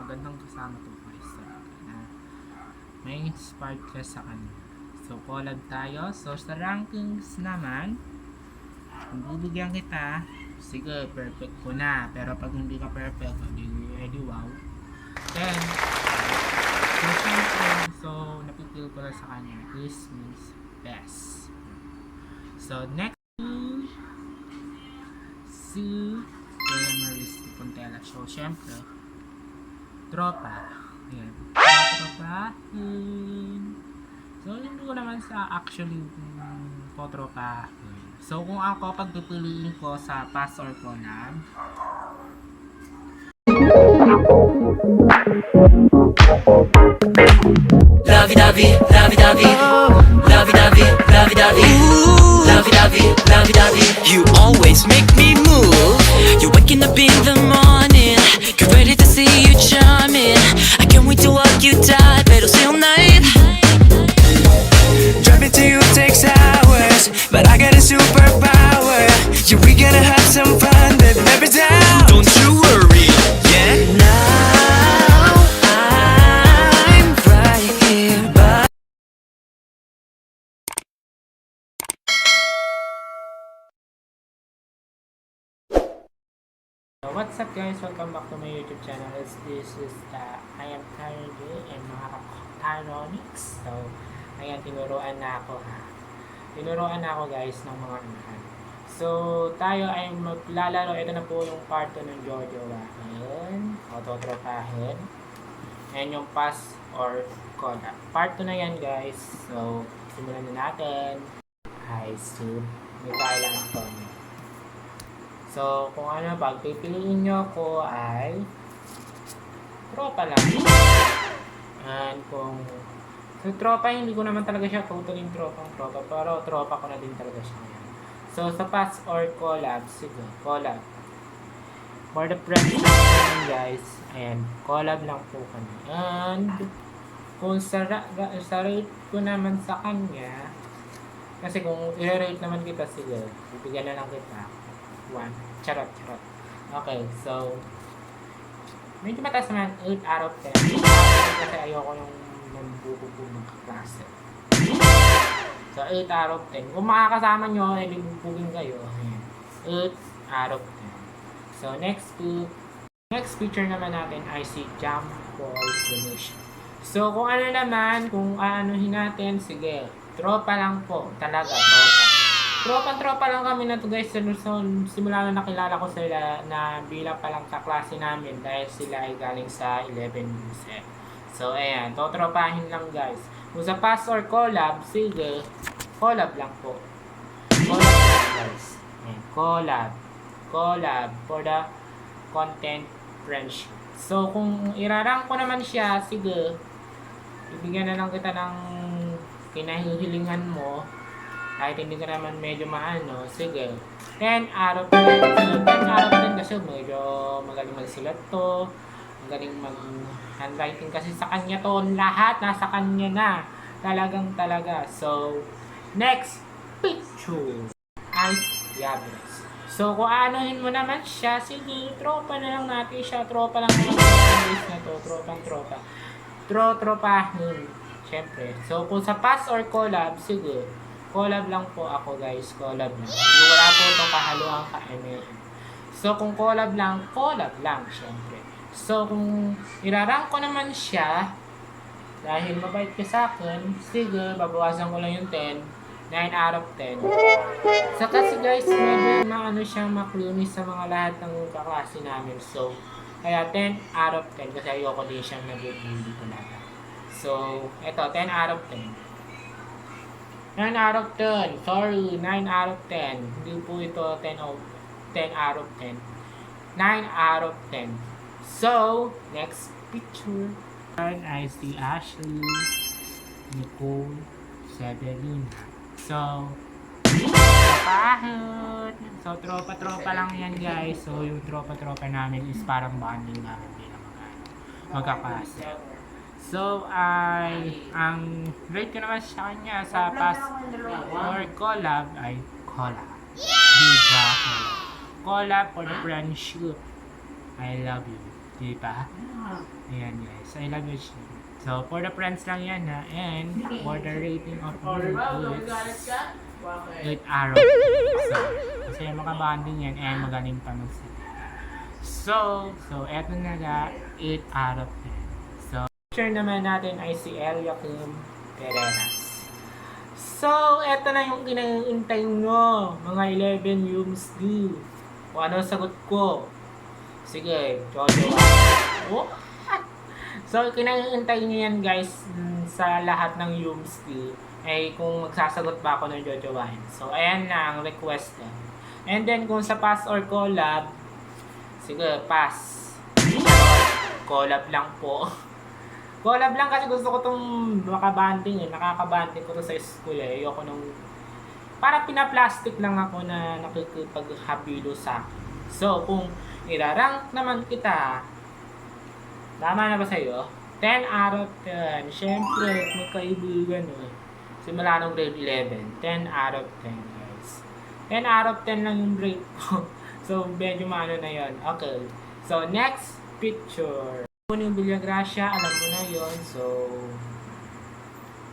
magandang kasama to guys na may inspired ka sa kanya. So collab tayo. So sa rankings naman, kung bibigyan kita, sige, perfect ko na. Pero pag hindi ka perfect, edi wow. Then, so syempre, so napipil ko lang sa kanya, this means best. So next, si Maris Pontela. So syempre, tropa. Ayan. Tropa. So hindi ko naman sa actually po tropa. So kung ako pagpipiliin ko sa pass or collab, Lovey-dovey, lovey-dovey, lovey-dovey, lovey-dovey, lovey-dovey, lovey-dovey. You always make me move. You're waking up in the morning, get ready to see you charming. I can't wait to walk you tight, pero stay all night. Driving to you takes hours, but I got a superpower. Yeah, we gonna have some fun, baby, baby down. Don't you worry, yeah. Now I'm right here, but so what's up guys? Welcome back to my YouTube channel. This is I am Tyrone and mga Tyronics. So, ayan, tinuruan na ako ha. Tinuruan na ako guys ng mga anak. So, tayo ay maglalaro. Ito na po yung part 2 ng Jojo. Ayan, autotropahin. Ayan yung pass or collab. Part 2 na yan guys. So, simulan na natin. Hi, Steve. May kailangan ko. So, kung ano, pag pipiliin nyo ko ay tropa lang. And kung so, tropa, hindi ko naman talaga siya totally tropa, pero tropa ko na din talaga siya ngayon. So, sa pass or collab, sige, collab. For the friends natin guys, ayan, collab lang po kami. And, kung sa rate ko naman sa kanya, kasi kung i-rate naman kita, sige, bibigyan na lang kita. 1. Charot. Okay, so medyo mataas naman, 8 out of 10. Kasi ayoko yung nambubog-bug klase. So, 8 out of 10. Kung makakasama nyo, eh, bubugin kayo. 8 out of 10. So, next feature naman natin ay si Jump for Donation. So, kung ano naman, kung aanuhin natin, sige, tropa lang po. Talaga, tropa lang kami na to guys. So, simula na nakilala ko sila na bilang pa lang kaklase namin dahil sila ay galing sa 11 USF. So, ayan, totropahin lang guys. Kung sa pass or collab, sige, collab lang po. Collab lang guys. Ayan, collab for the content friendship. So, kung irarank ko naman siya, sige, ibigyan na lang kita ng kinahihilingan mo. Kahit hindi ka naman medyo maano, sige, 10 out of 10. So, 10 out of 10 kasi medyo magaling magsulat to, magaling mag-handwriting kasi sa kanya to, lahat nasa kanya na, talaga. So, next picture ay Yabres. So, kung anohin mo naman siya, sige, tropa na lang natin siya, tropa lang naman na to, tropahin, syempre. So, kung sa pass or collab, sige, collab lang po ako guys, collab lang. Wala po itong kahaluang ka-ML. So, kung collab lang syempre. So, kung irarank ko naman siya, dahil mabait ka sa akin, sige, babawasan ko lang yung 10, 9 out of 10. So, kasi guys, medyo maano siyang maklunis sa mga lahat ng kaklase namin. So, kaya 10 out of 10, kasi ayoko din siyang nag-bully talaga. So, eto, 10 out of 10. 9 out of 10. Sorry, 9 out of 10. Hindi po ito 10 out of 10. 9 out of 10. So, next picture. I see Ashley, Nicole, Severina. So, tropa lang yan guys. So, yung tropa namin is parang bonding namin bilang magkaklase. So, ang rate ko naman sa kanya sa pass or collab ay collab. Diba? Collab for the friendship. I love you. Diba? Ayan guys, I love you. Shin. So, for the friends lang yan ha. And, for the rating of you, it's 8 arrow. So, kasi makabanding yan and magaling pa magsalita. So, eto na nga, 8 out of 10. So, picture naman natin ay si Eliakim Pereras. So, eto na yung kinahintay nyo, mga 11 Yums do. Kung ano sagot ko. Sige, Jojo. Oh. So, kinahintay nyo yan guys sa lahat ng Yums do. Ay kung magsasagot ba ako ng Jojo Wine. So, ayan na ang request na. And then, kung sa pass or collab, sige, pass. Collab lang po. Collab lang kasi gusto ko itong makabanding eh. Nakakabanding ko to sa school eh. Ayoko nung... Para pinaplastic lang ako na nakikipaghabilo sa akin. So, kung irarank naman kita, tama na ba sa'yo? 10 out of 10. Siyempre, magkaibigan eh. Simula nung grade 11. 10 out of 10 guys. 10 out of 10 lang yung grade ko. So, medyo maano na yon. Okay. So, next picture. Yung Villagracia, alam mo na yon. So,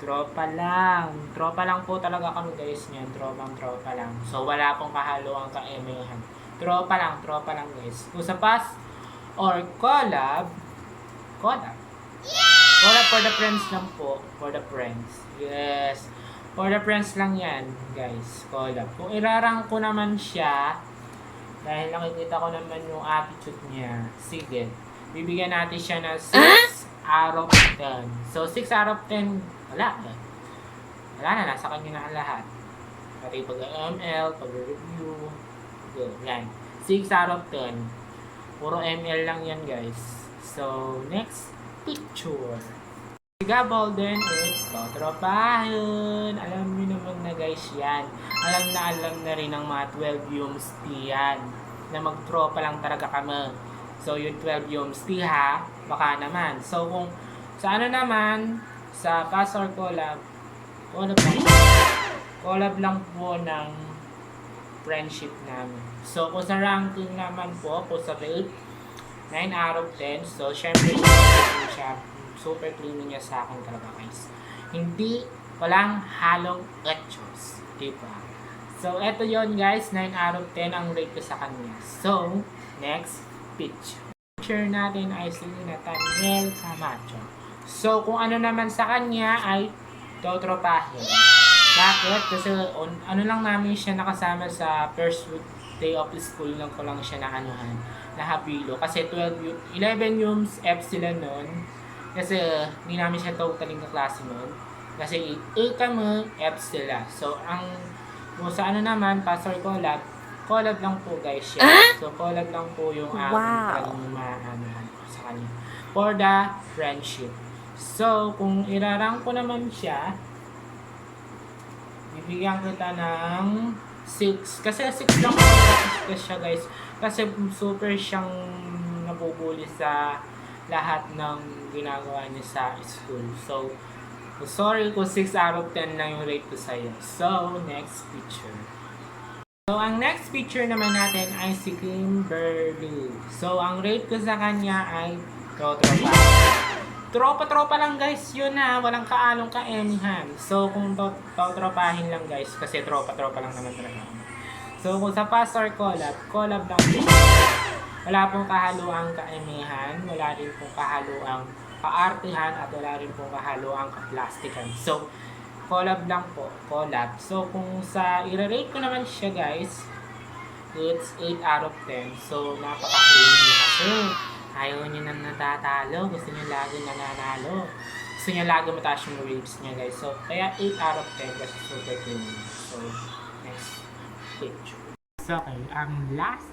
tropa lang. Tropa lang po talaga kami guys niyan. Tropa lang. So, wala pong kahaluan ka-emahan. Tropa lang guys. Kung sa pass or collab, collab for the friends lang po. For the friends. Yes. For the friends lang yan, guys. Collab. Kung irarang ko naman siya, dahil nakikita ko naman yung attitude niya, sige. Bibigyan natin siya ng 6 out of 10. So, 6 out of 10, wala. Wala na, nasa kanya na ang lahat. Pati pag-ML, pag-review. Good, yan. 6 out of 10. Puro ML lang yan, guys. So, next picture. Si Gabolden is totropahin. Alam niyo naman na guys yan. Alam na rin ng mga 12 Yums yan. Na magtropa lang talaga kami. So, yung 12 Yums ha, baka naman. So, kung sa ano naman, sa pass or collab lang po ng friendship namin. So, kung sa ranking naman po, kung sa rate, 9 out of 10. So, syempre, siya, super clean niya sa akin talaga guys. Hindi, walang halong etchos. Diba? So, eto yon guys, 9 out of 10 ang rate ko sa kanya. So, next picture natin ay si Nathaniel Camacho. So, kung ano naman sa kanya ay totropahin. Bakit? Kasi ano lang namin siya nakasama sa first day of school lang ko lang siya na habilo. Kasi 11 Yums F sila nun. Kasi hindi namin siya totally kaklase nun. Kasi A kami, F sila. So, kung sa ano naman, pass or collab lang po guys siya. So, collab lang po yung talagang maanahan sa kanya. For the friendship. So, kung irarang ko naman siya, bibigyan kita ng 6. Kasi 6 lang po siya guys. Kasi super siyang nabubuli sa lahat ng ginagawa niya sa school. So, sorry kung 6 out of 10 lang yung rate ko sa'yo. So, next picture. So, ang next picture naman natin ay si Kimberly. So, ang rate ko sa kanya ay tropa. Tropa lang guys yun na. Walang kaalong ka-emihan. So, kung tropahin lang guys. Kasi tropa lang naman talaga. So, kung sa pass or collab lang po. Wala pong kahaluang ka-emihan. Wala rin pong kahaluang ka-artihan. At wala rin pong kahaluang ka-plastikan. So, collab lang po. Collab. So, kung sa i-rate ko naman siya guys, it's 8 out of 10. So, napaka-clean niya kasi. Ayaw niyo nang natatalo. Gusto niyo lagi nananalo. Gusto niyo lagi mataas yung waves niya guys. So, kaya 8 out of 10 kasi super clean. So, next picture. So, okay. Ang last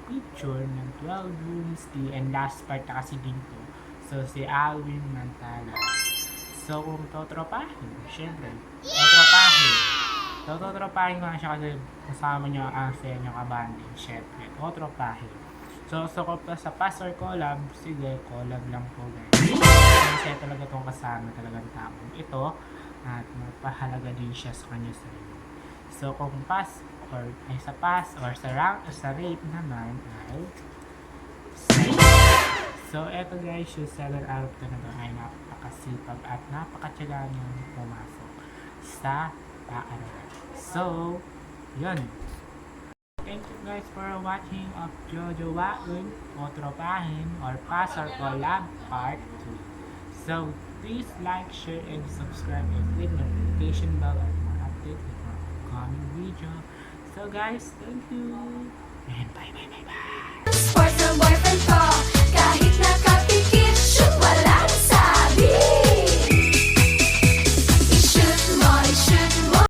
picture ng 12 Rooms Tea and last part na kasi dito. So, si Alwin Mantala. So, kung totropahin, syempre, totropahin ko na siya kasi kasama niya ang saya niya kabanding, syempre, totropahin. So, sa pass or collab, sige, collab lang po guys. Kasi talaga itong kasama talagang taong ito at magpahalaga din siya sa kanya sa iyo. So, kung pass or sa rate naman ay So, eto guys, yung seller out of 10 na to ay napakasipag at napakatyaga niyang pumasok sa paaralan. So, yun. Thank you guys for watching of Jojo Waun o Tropahin or Pasar Collab Part 2. So, please like, share, and subscribe and click notification bell at more updates with more upcoming video. So guys, thank you and bye.